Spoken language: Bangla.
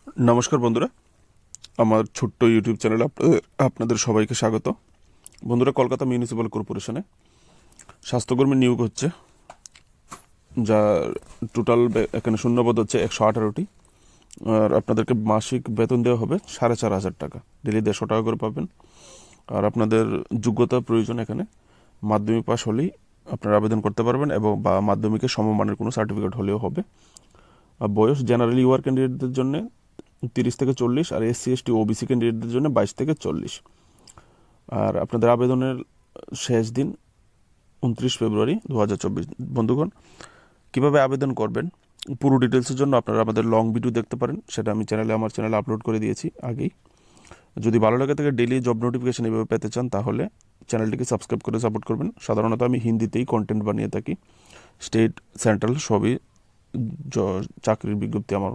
নমস্কার বন্ধুরা, আমার ছোট্ট ইউটিউব চ্যানেলে আপনাদের সবাইকে স্বাগত। বন্ধুরা, কলকাতা মিউনিসিপ্যাল কর্পোরেশনে স্বাস্থ্যকর্মী নিয়োগ হচ্ছে, যা টোটাল এখানে শূন্যপদ হচ্ছে 118টি। আর আপনাদেরকে মাসিক বেতন দেওয়া হবে 4,500 টাকা, ডেলি 150 টাকা করে পাবেন। আর আপনাদের যোগ্যতা প্রয়োজন এখানে মাধ্যমিক পাস হলেই আপনারা আবেদন করতে পারবেন, এবং বা মাধ্যমিকের সমমানের কোনো সার্টিফিকেট হলেও হবে। আর বয়স জেনারেলি ইউআর ক্যান্ডিডেটদের জন্য 30 থেকে 40, আর SC ST OBC ক্যান্ডিডেটদের জন্য 22 থেকে 40। আর আপনাদের আবেদনের শেষ দিন 29 ফেব্রুয়ারি 2024। বন্ধুগণ, কীভাবে আবেদন করবেন পুরো ডিটেলসের জন্য আপনারা আমাদের লং ভিডিও দেখতে পারেন, সেটা আমি আমার চ্যানেলে আপলোড করে দিয়েছি আগেই। যদি ভালো লাগে থাকে ডেইলি জব নোটিফিকেশন এভাবে পেতে চান, তাহলে চ্যানেলটিকে সাবস্ক্রাইব করে সাপোর্ট করবেন। সাধারণত আমি হিন্দিতেই কন্টেন্ট বানিয়ে থাকি, স্টেট সেন্ট্রাল সবই চাকরির বিজ্ঞপ্তি আমার